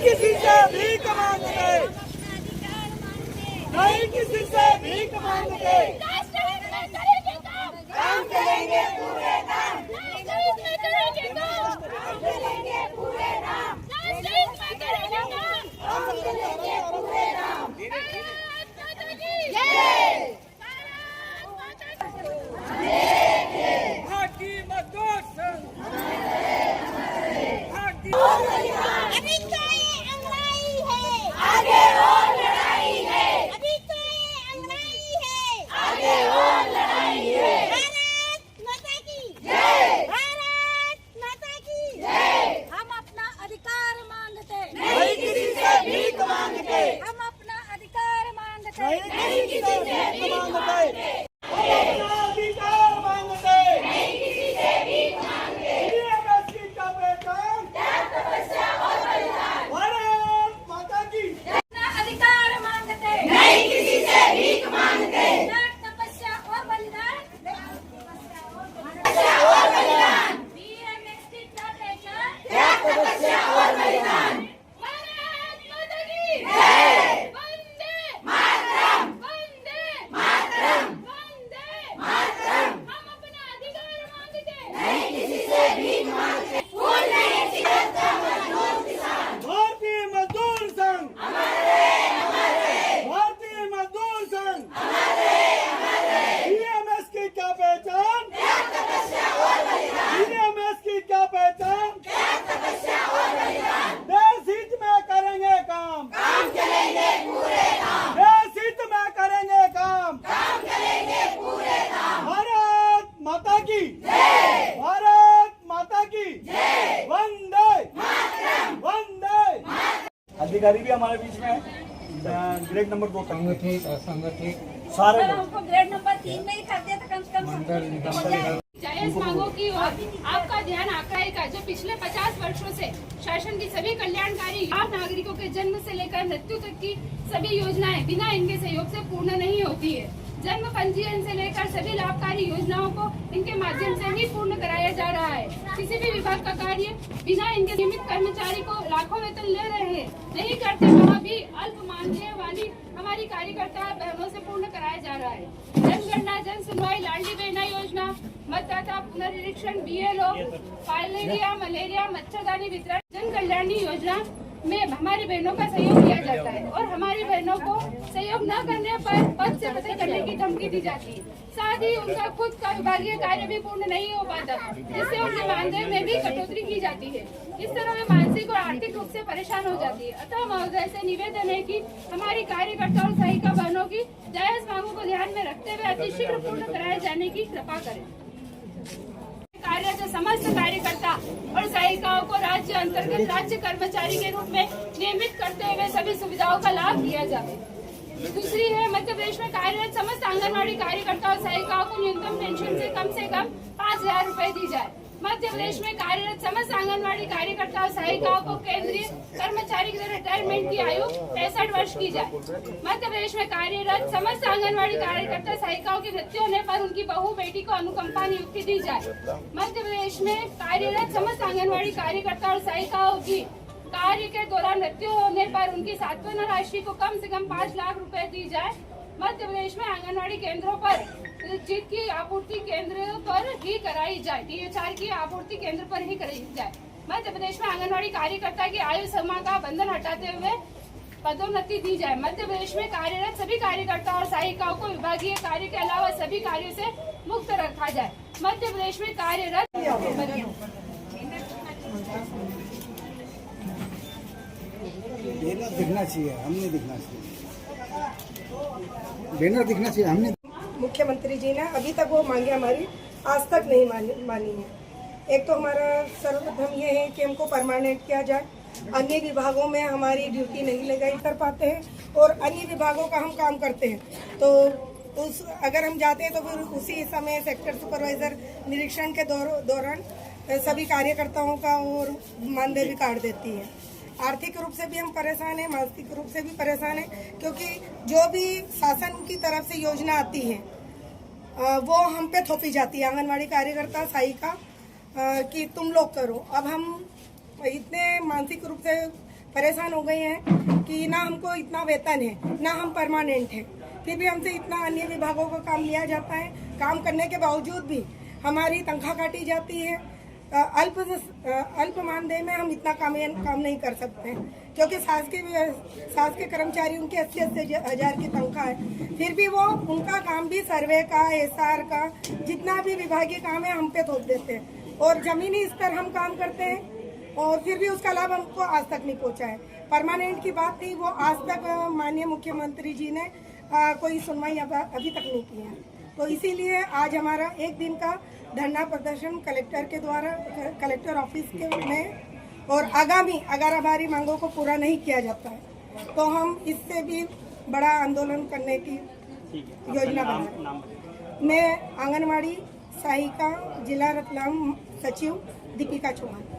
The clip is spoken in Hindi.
किसी से भीख मांगते, नहीं किसी से भीख मांगते, काम चलेंगे पूरे नाम, करेंगे काम, काम चलेंगे पूरे नाम, करेंगे काम, काम चलेंगे पूरे नाम। भारतीय मजदूर संघ, अभी तो ये अंगड़ाई है, आगे और लड़ाई है, अभी तो ये अंगड़ाई है, आगे और लड़ाई है। भारत माता की जय, भारत माता की जय। हम अपना अधिकार मांगते, नहीं किसी से भीख मांगते, हम अपना अधिकार मांगते, नहीं किसी से भीख मांगते, अपना अधिकार मांगते, नहीं किसी से भीख मांगते। बीएमएसपी का पहचान, तपस्या और बलिदान। भारत माता की अपना अधिकार मांगते, नहीं किसी से भीख मांगते, तपस्या और बलिदान, तपस्या और बलिदान, बीएमएसपी का पहचान, तपस्या और बलिदान। भारत माता की जय, वंदे मातरम, वंदे मातरम, वंदे मातरम। हम अपना अधिकार मांगते, नहीं किसी से भीख मांगते, फूल नहीं सिकंदर मजदूर किसान। भारतीय मजदूर संघ, भारतीय मजदूर संघ, बीएमएस की क्या पहचान, बीएमएस की क्या पहचान, देश हित में करेंगे काम, काम चलेंगे पूरे नाम, देश हित में करेंगे काम, काम चलेंगे पूरे नाम। भारत माता की जय, भारत माता की जय, वंदे मातरम, वंदे। अधिकारी भी हमारे बीच में है, ग्रेड नंबर 2 संगठित असंगठित सारे अगर लोग। हमको ग्रेड नंबर 3 में ही कर दिया तो कम से कम मंडल निगम जायज मांगों की ओर आपका ध्यान आकाएगा जो पिछले 50 वर्षों से शासन की सभी कल्याणकारी आम नागरिकों के जन्म से लेकर मृत्यु तक की सभी योजनाएं बिना इनके सहयोग से पूर्ण नहीं होती है। जन्म पंजीयन से लेकर सभी लाभकारी योजनाओं को इनके माध्यम से ही पूर्ण कराया जा रहा है। किसी भी विभाग का कार्य बिना इनके नियमित कर्मचारी को लाखों वेतन ले रहे हैं नहीं करते, वहाँ भी अल्प मानदेय वाली हमारी कार्यकर्ता बहनों से पूर्ण कराया जा रहा है। जनगणना, जन सुनवाई, लाडली बहना योजना, मतदाता पुनरीक्षण, BLO, फाइलेरिया, मलेरिया, मच्छरदानी वितरण, जन कल्याणी योजना में हमारी बहनों का सहयोग किया जाता है और हमारी बहनों को सहयोग न करने पर पद से पदे करने की धमकी दी जाती है। साथ ही उनका खुद का विभागीय कार्य भी पूर्ण नहीं हो पाता, जिससे उनके मानदेय में भी कटौती की जाती है। इस तरह वे मानसिक और आर्थिक रूप से परेशान हो जाती है। अतः महोदय से निवेदन है कि हमारी कार्यकर्ता और सहायिका बहनों की जायज मांगों को ध्यान में रखते हुए अतिशीघ्र पूर्ण कराए जाने की कृपा करें। कार्यरत समस्त कार्यकर्ता और सहायिकाओं को राज्य अंतर्गत राज्य कर्मचारी के रूप में नियमित करते हुए सभी सुविधाओं का लाभ दिया जाए। दूसरी है, मध्य प्रदेश में कार्यरत समस्त आंगनबाड़ी कार्यकर्ता और सहायिकाओं को न्यूनतम पेंशन से कम 5,000 रूपए दी जाए। मध्य प्रदेश में कार्यरत समस्त आंगनबाड़ी कार्यकर्ता और सहायिकाओं को केंद्रीय कर्मचारी की रिटायरमेंट की आयु 65 वर्ष की जाए। मध्य प्रदेश में कार्यरत समस्त आंगनबाड़ी कार्यकर्ता सहायिकाओं की मृत्यु होने पर उनकी बहू बेटी को अनुकंपा नियुक्ति दी जाए। मध्य प्रदेश में कार्यरत समस्त आंगनबाड़ी कार्यकर्ता और सहायिकाओं की कार्य के दौरान मृत्यु होने पर उनकी सांत्वना राशि को कम से कम 5 लाख रुपए दी जाए। मध्य प्रदेश में आंगनबाड़ी केंद्रों पर चिट की आपूर्ति केंद्र पर ही कराई जाए, DHR की आपूर्ति केंद्र पर ही कराई जाए। मध्य प्रदेश में आंगनबाड़ी कार्यकर्ता की आयु सीमा का बंधन हटाते हुए पदोन्नति दी जाए। मध्य प्रदेश में कार्यरत सभी कार्यकर्ता और सहायिकाओं को विभागीय कार्य के अलावा सभी कार्यों से मुक्त रखा जाए। मध्य प्रदेश में कार्यरत बैनर दिखना चाहिए, हमने दिखना चाहिए, बैनर दिखना चाहिए हमने। मुख्यमंत्री जी ने अभी तक वो मांगे हमारी आज तक नहीं मानी है। एक तो हमारा सर्वप्रथम ये है कि हमको परमानेंट किया जाए। अन्य विभागों में हमारी ड्यूटी नहीं लगाई कर पाते हैं और अन्य विभागों का हम काम करते हैं तो अगर हम जाते हैं तो फिर उसी समय सेक्टर सुपरवाइजर निरीक्षण के दौरान सभी कार्यकर्ताओं का और मानदेय भी काट देती है। आर्थिक रूप से भी हम परेशान हैं, मानसिक रूप से भी परेशान हैं, क्योंकि जो भी शासन की तरफ से योजना आती है वो हम पे थोपी जाती है, आंगनवाड़ी कार्यकर्ता सहायिका कि तुम लोग करो। अब हम इतने मानसिक रूप से परेशान हो गए हैं कि ना हमको इतना वेतन है, ना हम परमानेंट हैं, फिर भी हमसे इतना अन्य विभागों का काम लिया जाता है। काम करने के बावजूद भी हमारी तनख्वाह काटी जाती है। अल्प मानदेय में हम इतना काम नहीं कर सकते हैं, क्योंकि सास के कर्मचारी उनके 80 हजार की तनख्वाह है, फिर भी वो उनका काम भी सर्वे का, एसआर का, जितना भी विभागीय काम है हम पे थोप देते हैं। और जमीनी स्तर हम काम करते हैं और फिर भी उसका लाभ हमको आज तक नहीं पहुंचा है। परमानेंट की बात थी, वो आज तक माननीय मुख्यमंत्री जी ने कोई सुनवाई अभी तक नहीं की है। तो इसीलिए आज हमारा एक दिन का धरना प्रदर्शन कलेक्टर के द्वारा, कलेक्टर ऑफिस के में, और आगामी अगर हमारी मांगों को पूरा नहीं किया जाता है तो हम इससे भी बड़ा आंदोलन करने की योजना बना। मैं आंगनवाड़ी सहायिका जिला रतलाम सचिव दीपिका चौहान।